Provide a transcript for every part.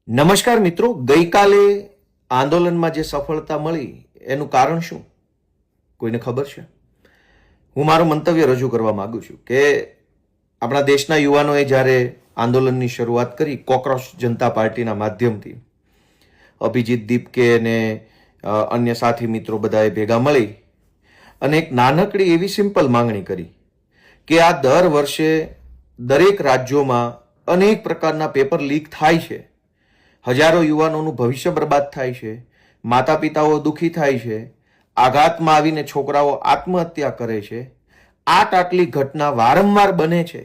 નમસ્કાર મિત્રો, ગઈકાલે આંદોલનમાં જે સફળતા મળી એનું કારણ શું કોઈને ખબર છે? હું મારું મંતવ્ય રજૂ કરવા માંગુ છું કે આપણા દેશના યુવાનોએ જ્યારે આંદોલનની શરૂઆત કરી કોકરોચ જનતા પાર્ટીના માધ્યમથી, અભિજીત દીપકે અને અન્ય સાથી મિત્રો બધાએ ભેગા મળી અને એક નાનકડી એવી સિમ્પલ માંગણી કરી કે આ દર વર્ષે દરેક રાજ્યોમાં અનેક પ્રકારના પેપર લીક થાય છે, હજારો યુવાનોનું ભવિષ્ય બરબાદ થાય છે, માતા પિતાઓ દુઃખી થાય છે, આઘાતમાં આવીને છોકરાઓ આત્મહત્યા કરે છે, આટલી ઘટના વારંવાર બને છે,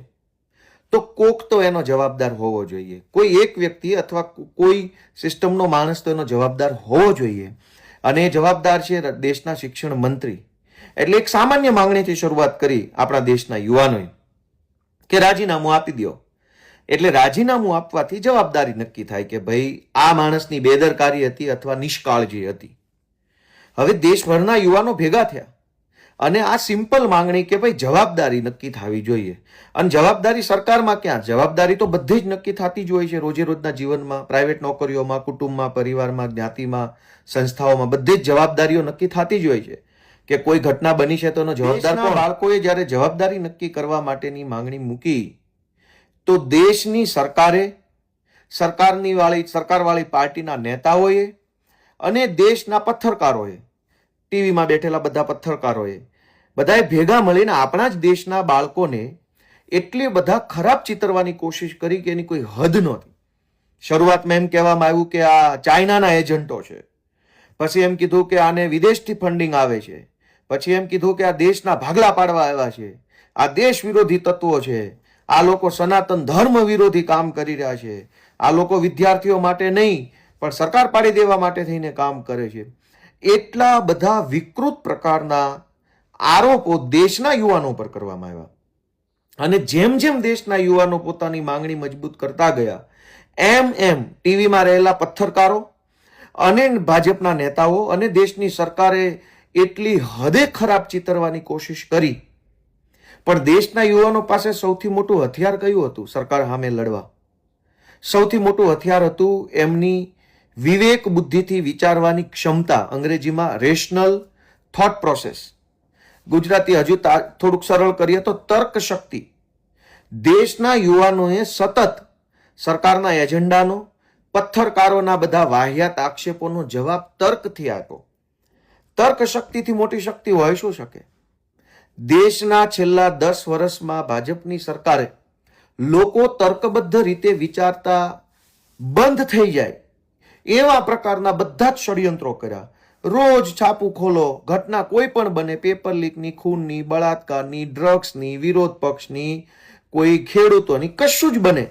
તો કોક તો એનો જવાબદાર હોવો જોઈએ. કોઈ એક વ્યક્તિ અથવા કોઈ સિસ્ટમનો માણસ તો એનો જવાબદાર હોવો જોઈએ, અને એ જવાબદાર છે દેશના શિક્ષણ મંત્રી. એટલે એક સામાન્ય માંગણીથી શરૂઆત કરી આપણા દેશના યુવાનોએ કે રાજીનામું આપી દો. એટલે રાજીનામું આપવાથી જવાબદારી નક્કી થાય કે ભાઈ આ માણસની બેદરકારી હતી અથવા નિષ્કાળજી હતી. હવે દેશભરના યુવાનો ભેગા થયા અને આ સિમ્પલ માંગણી કે ભાઈ જવાબદારી નક્કી થવી જોઈએ. અને જવાબદારી સરકારમાં ક્યાં, જવાબદારી તો બધી જ નક્કી થતી જ હોય છે રોજે રોજના જીવનમાં, પ્રાઇવેટ નોકરીઓમાં, કુટુંબમાં, પરિવારમાં, જ્ઞાતિમાં, સંસ્થાઓમાં, બધી જ જવાબદારીઓ નક્કી થતી જ હોય છે કે કોઈ ઘટના બની છે તો એનો જવાબદાર કોણ. બાળકોએ જ્યારે જવાબદારી નક્કી કરવા માટેની માંગણી મૂકી તો દેશની સરકારે, સરકારવાળી પાર્ટીના નેતાઓએ અને દેશના પત્રકારોએ, ટીવીમાં બેઠેલા બધા પત્રકારોએ બધાએ ભેગા મળીને આપણા જ દેશના બાળકોને એટલી બધા ખરાબ ચિતરવાની કોશિશ કરી કે એની કોઈ હદ નહોતી. શરૂઆતમાં એમ કહેવામાં આવ્યું કે આ ચાઇનાના એજન્ટો છે, પછી એમ કીધું કે આને વિદેશથી ફંડિંગ આવે છે, પછી એમ કીધું કે આ દેશના ભાગલા પાડવા આવ્યા છે, આ દેશ વિરોધી તત્વો છે, આ લોકો સનાતન ધર્મ વિરોધી કામ કરી રહ્યા છે, આ લોકો વિદ્યાર્થીઓ માટે નહીં પણ સરકાર પાડી દેવા માટે થઈને કામ કરે છે. એટલા બધા વિકૃત પ્રકારના આરોપો દેશના યુવાનો પર કરવામાં આવ્યા. અને જેમ જેમ દેશના યુવાનો પોતાની માંગણી મજબૂત કરતા ગયા એમ એમ ટીવીમાં રહેલા પત્રકારો અને ભાજપના નેતાઓ અને દેશની સરકારે એટલી હદે ખરાબ ચિતરવાની કોશિશ કરી. પણ દેશના યુવાનો પાસે સૌથી મોટું હથિયાર કયું હતું સરકાર સામે લડવા? સૌથી મોટું હથિયાર હતું એમની વિવેક બુદ્ધિથી વિચારવાની ક્ષમતા, અંગ્રેજીમાં રેશનલ થોટ પ્રોસેસ, ગુજરાતી હજુ થોડુંક સરળ કરીએ તો તર્ક શક્તિ. દેશના યુવાનોએ સતત સરકારના એજન્ડાનો, પત્રકારોના બધા વાહિયાત આક્ષેપોનો જવાબ તર્કથી આપ્યો. તર્ક શક્તિથી મોટી શક્તિ હોય શું શકે? દેશના છેલ્લા 10 વર્ષમાં ભાજપની સરકારે લોકો તર્કબદ્ધ રીતે વિચારતા બંધ થઈ જાય એવા પ્રકારના બધા જ ષડયંત્રો કર્યા. રોજ છાપું ખોલો, ઘટના કોઈ પણ બને, પેપર લીકની, ખૂનની, બળાત્કારની, ડ્રગ્સની, વિરોધ પક્ષની, કોઈ ખેડૂતોની, કશું જ બને,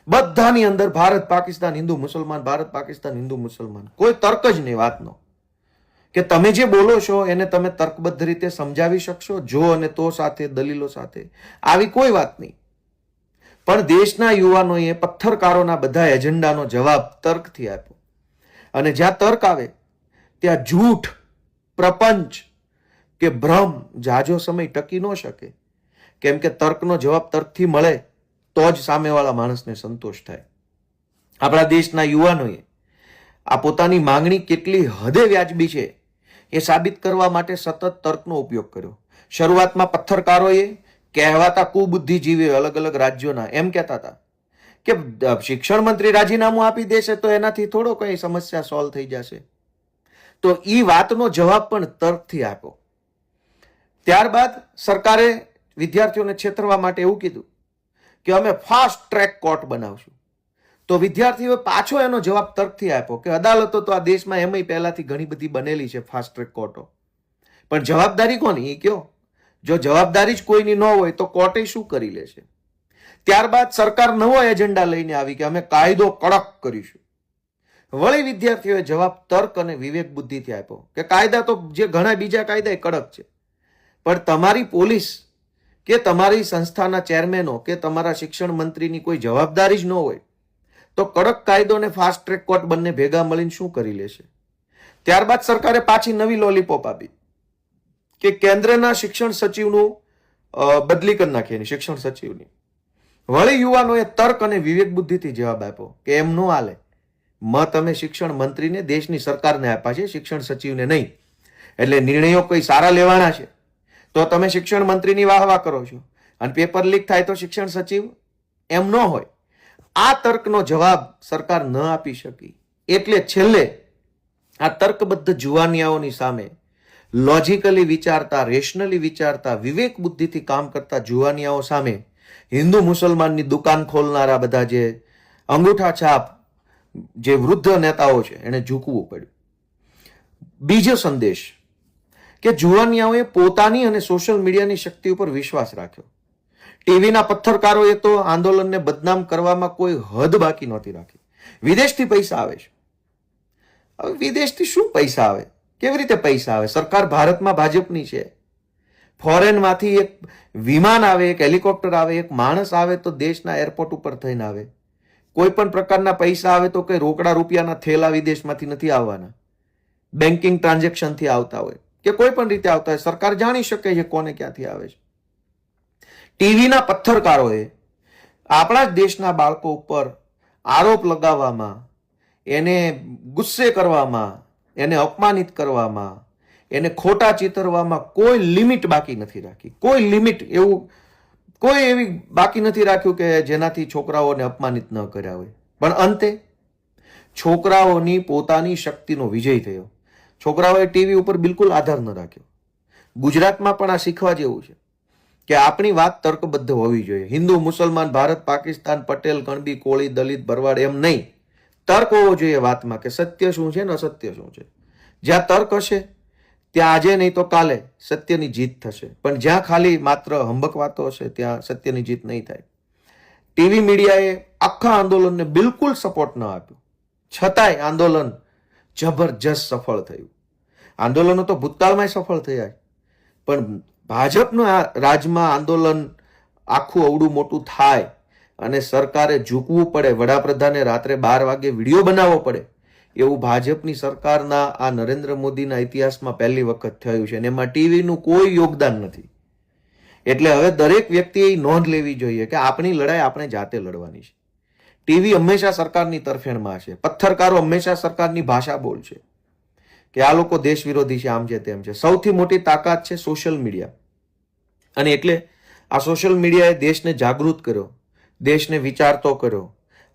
બધાની અંદર ભારત પાકિસ્તાન હિન્દુ મુસલમાન, ભારત પાકિસ્તાન હિન્દુ મુસલમાન. કોઈ તર્ક જ નહીં વાતનો કે તમે જે બોલો છો એને તમે તર્કબદ્ધ રીતે સમજાવી શકશો, જો અને તો સાથે, દલીલો સાથે, આવી કોઈ વાત નહીં. પણ દેશના યુવાનોએ પત્રકારોના બધા એજન્ડાનો જવાબ તર્કથી આપ્યો. અને જ્યાં તર્ક આવે ત્યાં જૂઠ, પ્રપંચ કે ભ્રમ જાજો સમય ટકી ન શકે. કેમ કે તર્કનો જવાબ તર્કથી મળે તો જ સામેવાળા માણસને સંતોષ થાય. આપણા દેશના યુવાનોએ આ પોતાની માંગણી કેટલી હદે વ્યાજબી છે એ સાબિત કરવા માટે સતત તર્કનો ઉપયોગ કર્યો. શરૂઆતમાં પત્રકારોએ કહેવાતા કુબુદ્ધિજીવીઓ અલગ અલગ રાજ્યોના એમ કહેતા હતા કે શિક્ષણ મંત્રી રાજીનામું આપી દેશે તો એનાથી થોડો કઈ સમસ્યા સોલ્વ થઈ જશે. તો એ વાતનો જવાબ પણ તર્કથી આપ્યો. ત્યારબાદ સરકારે વિદ્યાર્થીઓને છેતરવા માટે એવું કીધું કે અમે ફાસ્ટ ટ્રેક કોર્ટ બનાવશું. તો વિદ્યાર્થીઓએ પાછો એનો જવાબ તર્કથી આપ્યો કે અદાલતો તો આ દેશમાં એમય પહેલાથી ઘણી બધી બનેલી છે, ફાસ્ટ ટ્રેક કોર્ટો, પણ જવાબદારી કોની એ કયો? જો જવાબદારી જ કોઈની ન હોય તો કોર્ટે શું કરી લેશે? ત્યારબાદ સરકાર નવો એજન્ડા લઈને આવી કે અમે કાયદો કડક કરીશું. વળી વિદ્યાર્થીઓએ જવાબ તર્ક અને વિવેક બુદ્ધિથી આપ્યો કે કાયદા તો જે ઘણા બીજા કાયદા એ કડક છે, પણ તમારી પોલીસ કે તમારી સંસ્થાના ચેરમેનો કે તમારા શિક્ષણ મંત્રીની કોઈ જવાબદારી જ ન હોય તો કડક કાયદો અને ફાસ્ટ ટ્રેક કોર્ટ બંને ભેગા મળીને શું કરી લેશે? ત્યારબાદ સરકારે પાછી નવી લોલીપોપ આપી કે કેન્દ્રના શિક્ષણ સચિવનું બદલી કરી નાખી, શિક્ષણ સચિવની. વળી યુવાનોએ તર્ક અને વિવેક બુદ્ધિથી જવાબ આપ્યો કે એમ ન હાલે, તમે શિક્ષણ મંત્રીને, દેશની સરકારને આપ્યા છે, શિક્ષણ સચિવને નહીં. એટલે નિર્ણયો કોઈ સારા લેવાના છે તો તમે શિક્ષણ મંત્રીની વાહવા કરો છો, અને પેપર લીક થાય તો શિક્ષણ સચિવ? એમ ન હોય. આ તર્કનો જવાબ સરકાર ન આપી શકી. એટલે છેલ્લે આ તર્કબદ્ધ જુવાનિયાઓની સામે લોજિકલી વિચારતા, રેશનલી વિચારતા, વિવેક બુદ્ધિથી કામ કરતા જુવાનિયાઓ સામે હિન્દુ મુસલમાનની દુકાન ખોલનારા બધા જે અંગૂઠા છાપ જે વૃદ્ધ નેતાઓ છે એને ઝૂકવું પડ્યું. બીજો સંદેશ કે જુવાનિયાઓએ પોતાની અને સોશિયલ મીડિયાની શક્તિ ઉપર વિશ્વાસ રાખ્યો. ટીવીના પત્રકારોએ તો આંદોલનને બદનામ કરવામાં કોઈ હદ બાકી નહોતી રાખી. વિદેશથી પૈસા આવે છે. હવે વિદેશથી શું પૈસા આવે? કેવી રીતે પૈસા આવે? સરકાર ભારતમાં ભાજપની છે. ફોરેનમાંથી એક વિમાન આવે, એક હેલિકોપ્ટર આવે, એક માણસ આવે તો દેશના એરપોર્ટ ઉપર થઈને આવે. કોઈ પણ પ્રકારના પૈસા આવે તો કઈ રોકડા રૂપિયાના થેલા વિદેશમાંથી નથી આવવાના. બેન્કિંગ ટ્રાન્ઝેક્શનથી આવતા હોય કે કોઈ પણ રીતે આવતા હોય. સરકાર જાણી શકે છે કોને ક્યાંથી આવે છે. ટીવીના પત્રકારોએ આપણા જ દેશના બાળકો ઉપર આરોપ લગાવવામાં, એને ગુસ્સે કરવામાં, એને અપમાનિત કરવામાં, એને ખોટા ચિતરવામાં કોઈ લિમિટ બાકી નથી રાખી. કોઈ લિમિટ એવું કોઈ એવી બાકી નથી રાખ્યું કે જેનાથી છોકરાઓને અપમાનિત ન કર્યા હોય. પણ અંતે છોકરાઓની પોતાની શક્તિનો વિજય થયો. છોકરાઓએ ટીવી ઉપર બિલકુલ આધાર ન રાખ્યો. ગુજરાતમાં પણ આ શીખવા જેવું છે કે આપણી વાત તર્કબદ્ધ હોવી જોઈએ. હિન્દુ, મુસલમાન, ભારત, પાકિસ્તાન, પટેલ, કણબી, કોળી, દલિત, ભરવાડ એમ નહીં. તર્ક હોવો જોઈએ વાતમાં કે સત્ય શું છે ને અસત્ય શું છે. જ્યાં તર્ક હશે ત્યાં આજે નહીં તો કાલે સત્યની જીત થશે. પણ જ્યાં ખાલી માત્ર હંબક વાતો હશે ત્યાં સત્યની જીત નહીં થાય. ટીવી મીડિયાએ આખા આંદોલનને બિલકુલ સપોર્ટ ન આપ્યો, છતાંય આંદોલન જબરજસ્ત સફળ થયું. આંદોલનો તો ભૂતકાળમાં સફળ થયા, પણ ભાજપના રાજમાં આંદોલન આખું અવડું મોટું થાય અને સરકારે ઝૂકવું પડે, વડાપ્રધાને રાત્રે 12 વાગે વિડીયો બનાવવો પડે, એવું ભાજપની સરકારના આ નરેન્દ્ર મોદીના ઇતિહાસમાં પહેલી વખત થયું છે. અને એમાં ટીવીનું કોઈ યોગદાન નથી. એટલે હવે દરેક વ્યક્તિએ નોંધ લેવી જોઈએ કે આપણી લડાઈ આપણે જાતે લડવાની છે. ટીવી હંમેશા સરકારની તરફેણમાં છે. પત્રકારો હંમેશા સરકારની ભાષા બોલશે કે આ લોકો દેશ વિરોધી છે, આમ છે, તેમ છે. સૌથી મોટી તાકાત છે સોશિયલ મીડિયા. અને એટલે આ સોશિયલ મીડિયાએ દેશને જાગૃત કર્યો, દેશને વિચારતો કર્યો.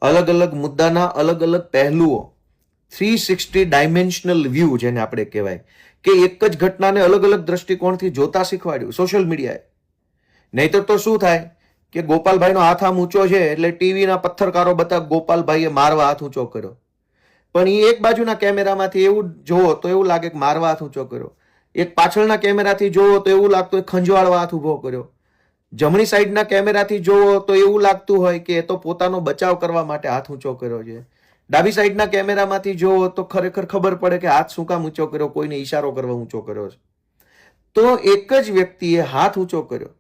અલગ અલગ મુદ્દાના અલગ અલગ પહેલુઓ, 360 ડાયમેન્શનલ વ્યૂ જેને આપણે કહેવાય, કે એક જ ઘટનાને અલગ અલગ દ્રષ્ટિકોણથી જોતા શીખવાડ્યું સોશિયલ મીડિયાએ. નહીતર તો શું થાય કે ગોપાલભાઈનો હાથ આમ ઊંચો છે એટલે ટીવીના પત્રકારો બધા ગોપાલભાઈએ મારવા હાથ ઊંચો કર્યો. પણ એ એક બાજુના કેમેરામાંથી એવું જોવો તો એવું લાગે કે મારવા હાથ ઊંચો કર્યો. એક પાછળના કેમેરાથી જોવો તો એવું લાગતું હોય ખંજવાળવા હાથ ઊભો કર્યો. જમણી સાઈડના કેમેરાથી જોવો તો એવું લાગતું હોય કે એ તો પોતાનો બચાવ કરવા માટે હાથ ઊંચો કર્યો છે. ડાબી સાઈડના કેમેરામાંથી જોવો તો ખરેખર ખબર પડે કે હાથ શું કામ ઊંચો કર્યો, કોઈને ઈશારો કરવા ઊંચો કર્યો છે. તો એક જ વ્યક્તિએ હાથ ઊંચો કર્યો,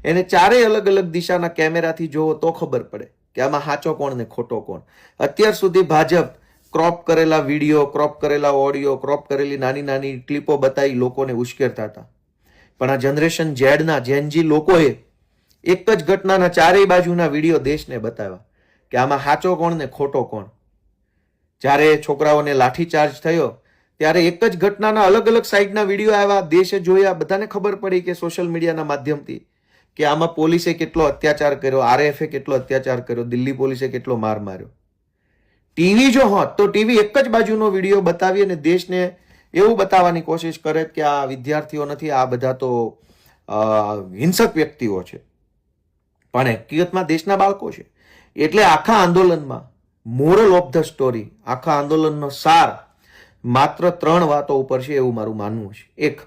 એને ચારેય અલગ અલગ દિશાના કેમેરાથી જોવો તો ખબર પડે કે આમાં સાચો કોણ ને ખોટો કોણ. અત્યાર સુધી ભાજપ ક્રોપ કરેલા વિડીયો, ક્રોપ કરેલા ઓડિયો, ક્રોપ કરેલી નાની નાની ક્લિપો બતાવી લોકોને ઉશ્કેરતા હતા. પણ આ જનરેશન ઝેડના જેનજી લોકોએ એક જ ઘટનાના ચારેય બાજુના વિડીયો દેશને બતાવ્યા કે આમાં સાચો કોણ ને ખોટો કોણ. જ્યારે છોકરાઓને લાઠીચાર્જ થયો ત્યારે એક જ ઘટનાના અલગ અલગ સાઈડના વિડીયો આવ્યા, દેશે જોયા, બધાને ખબર પડી કે સોશિયલ મીડિયાના માધ્યમથી કે આમાં પોલીસે કેટલો અત્યાચાર કર્યો, આરએફએ કેટલો અત્યાચાર કર્યો, દિલ્હી પોલીસે કેટલો માર માર્યો. ટીવી જો હોત તો ટીવી એક જ બાજુનો વિડીયો બતાવી અને દેશને એવું બતાવવાની કોશિશ કરે કે આ વિદ્યાર્થીઓ નથી, આ બધા તો હિંસક વ્યક્તિઓ છે. પણ હકીકતમાં દેશના બાળકો છે. એટલે આખા આંદોલનમાં મોરલ ઓફ ધ સ્ટોરી, આખા આંદોલનનો સાર માત્ર 3 વાતો ઉપર છે એવું મારું માનવું છે. એક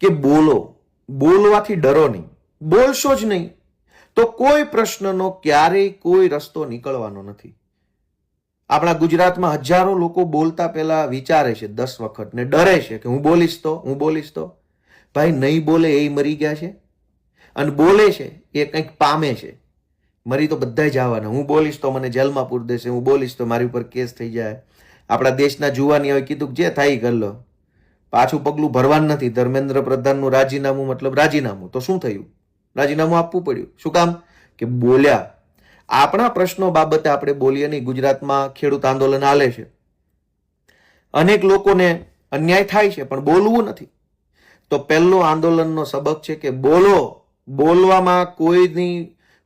કે બોલો, બોલવાથી ડરો નહીં. બોલશો જ નહીં તો કોઈ પ્રશ્નનો ક્યારેય કોઈ રસ્તો નીકળવાનો નથી. આપણા ગુજરાતમાં હજારો લોકો બોલતા પહેલા વિચારે છે 10 વખત ને ડરે છે કે હું બોલીશ તો. ભાઈ નહીં બોલે એ મરી ગયા છે, અને બોલે છે એ કંઈક પામે છે. મરી તો બધા જવાના. હું બોલીશ તો મને જેલમાં પૂરી દેશે, હું બોલીશ તો મારી ઉપર કેસ થઈ જાય. આપણા દેશના જુવાનીઓએ કીધું જે થાય કરી લો, પાછું પગલું ભરવાનું નથી. ધર્મેન્દ્ર પ્રધાનનું રાજીનામું મતલબ રાજીનામું. તો શું થયું? રાજીનામું આપવું પડ્યું. શું કામ? કે બોલ્યા. આપણા પ્રશ્નો બાબતે આપણે બોલીએ નહીં. ગુજરાતમાં ખેડૂત આંદોલન હાલે છે, અનેક લોકોને અન્યાય થાય છે, પણ બોલવું નથી. તો પહેલો આંદોલનનો સબક છે કે બોલો. બોલવામાં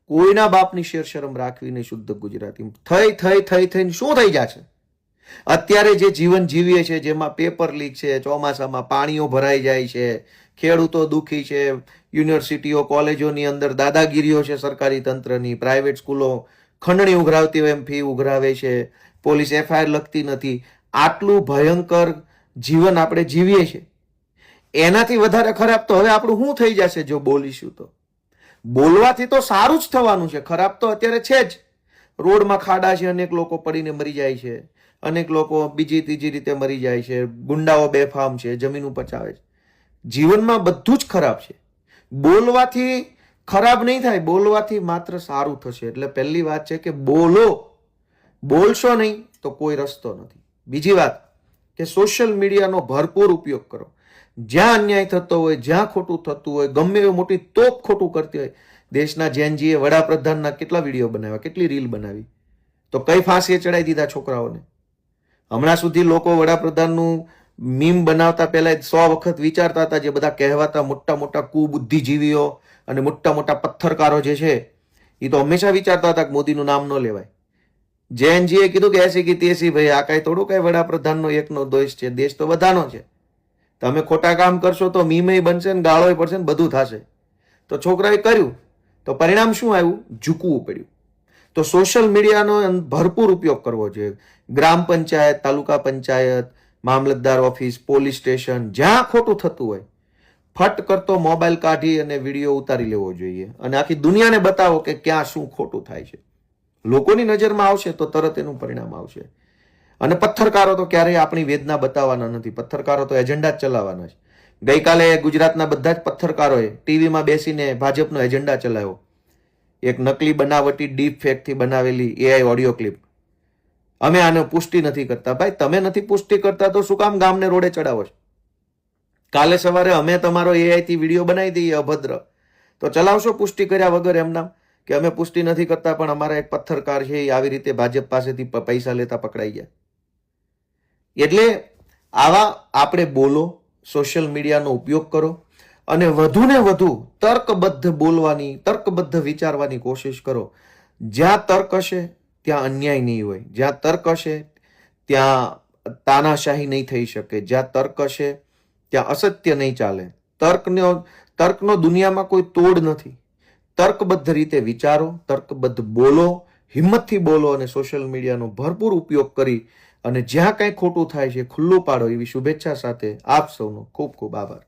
કોઈના બાપની શેર શરમ રાખવી નહીં. શુદ્ધ ગુજરાતી થઈને શું થઈ જશે? અત્યારે જે જીવન જીવીએ છે, જેમાં પેપર લીક છે, ચોમાસામાં પાણીઓ ભરાઈ જાય છે, ખેડૂતો દુઃખી છે, યુનિવર્સિટીઓ કોલેજોની અંદર દાદાગીરીઓ છે સરકારી તંત્રની, પ્રાઇવેટ સ્કૂલો ખંડણી ઉઘરાવતી હોય એમ ફી ઉઘરાવે છે, પોલીસ FIR લખતી નથી. આટલું ભયંકર જીવન આપણે જીવીએ છીએ. એનાથી વધારે ખરાબ તો હવે આપણું શું થઈ જશે જો બોલીશું તો? બોલવાથી તો સારું જ થવાનું છે. ખરાબ તો અત્યારે છે જ. રોડમાં ખાડા છે, અનેક લોકો પડીને મરી જાય છે, અનેક લોકો બીજી ત્રીજી રીતે મરી જાય છે, ગુંડાઓ બેફામ છે, જમીન ઉપર ચાવે છે. જીવનમાં બધું જ ખરાબ છે. બોલવાથી ખરાબ નહીં થાય, બોલવાથી માત્ર સારું થશે. એટલે પહેલી વાત છે કે બોલો. બોલશો નહીં તો કોઈ રસ્તો નથી. બીજી વાત કે સોશિયલ મીડિયાનો ભરપૂર ઉપયોગ કરો. જ્યાં અન્યાય થતો હોય, જ્યાં ખોટું થતું હોય, ગમે એવી મોટી તોપ ખોટું કરતી હોય. દેશના જેનજીએ વડાપ્રધાનના કેટલા વિડીયો બનાવ્યા, કેટલી રીલ બનાવી, તો કઈ ફાંસીએ ચડાવી દીધા છોકરાઓને. હમણાં સુધી લોકો વડાપ્રધાનનું મીમ બનાવતા પહેલા 100 વખત વિચારતા હતા. જે બધા કહેવાતા મોટા મોટા કુબુદ્ધિજીવીઓ અને મોટા મોટા પથ્થરકારો જે છે, એ તો હંમેશા વિચારતા હતા કે મોદીનું નામ ન લેવાય. જેનજીએ કીધું કે એસી કી તેસી, ભાઈ આ કઈ થોડું કઈ વડાપ્રધાનનો એકનો દોષ છે, દેશ તો બધાનો છે. તમે ખોટા કામ કરશો તો મીમે બનશે ને ગાળોય પડશે ને બધું થશે. તો છોકરાએ કર્યું તો પરિણામ શું આવ્યું? ઝૂકવું પડ્યું. તો સોશિયલ મીડિયાનો ભરપૂર ઉપયોગ કરવો જોઈએ. ગ્રામ પંચાયત, તાલુકા પંચાયત, મામલતદાર ઓફિસ, પોલીસ સ્ટેશન, જ્યાં ખોટું થતું હોય ફટ કરતો મોબાઈલ કાઢી અને વિડીયો ઉતારી લેવો જોઈએ અને આખી દુનિયાને બતાવો કે ક્યાં શું ખોટું થાય છે. લોકોની નજરમાં આવશે તો તરત એનું પરિણામ આવશે. અને પથ્થરકારો તો ક્યારેય આપણી વેદના બતાવવાના નથી. પથ્થરકારો તો એજન્ડા જ ચલાવવાના છે. ગઈકાલે ગુજરાતના બધા જ પથ્થરકારોએ ટીવીમાં બેસીને ભાજપનો એજન્ડા ચલાવ્યો. એક નકલી બનાવટી ડીપ ફેકથી બનાવેલી AI ઓડિયો ક્લિપ. અમે આને પુષ્ટિ નથી કરતા. ભાઈ તમે નથી પુષ્ટિ કરતા તો શું કામ ગામને રોડે ચડાવો છો? કાલે સવારે અમે તમારો AI થી વિડીયો બનાવી દઈએ અભદ્ર, તો ચલાવશો પુષ્ટિ કર્યા વગર એમના કે અમે પુષ્ટિ નથી કરતા પણ અમારા એક પથ્થરકાર છે એ આવી રીતે ભાજપ પાસેથી પૈસા લેતા પકડાઈ ગયા. એટલે આવા આપણે બોલો, સોશિયલ મીડિયાનો ઉપયોગ કરો અને વધુને વધુ તર્કબદ્ધ બોલવાની, તર્કબદ્ધ વિચારવાની કોશિશ કરો. જ્યાં તર્ક હશે ત્યાં અન્યાય નહીં હોય. જ્યાં તર્ક હશે ત્યાં તાનાશાહી નહીં થઈ શકે. જ્યાં તર્ક હશે ત્યાં અસત્ય નહીં ચાલે. તર્કનો દુનિયામાં કોઈ તોડ નથી. તર્કબદ્ધ રીતે વિચારો, તર્કબદ્ધ બોલો, હિંમતથી બોલો અને સોશિયલ મીડિયાનો ભરપૂર ઉપયોગ કરી અને જ્યાં કંઈ ખોટું થાય છે ખુલ્લું પાડો. એવી શુભેચ્છા સાથે આપ સૌનો ખૂબ ખૂબ આભાર.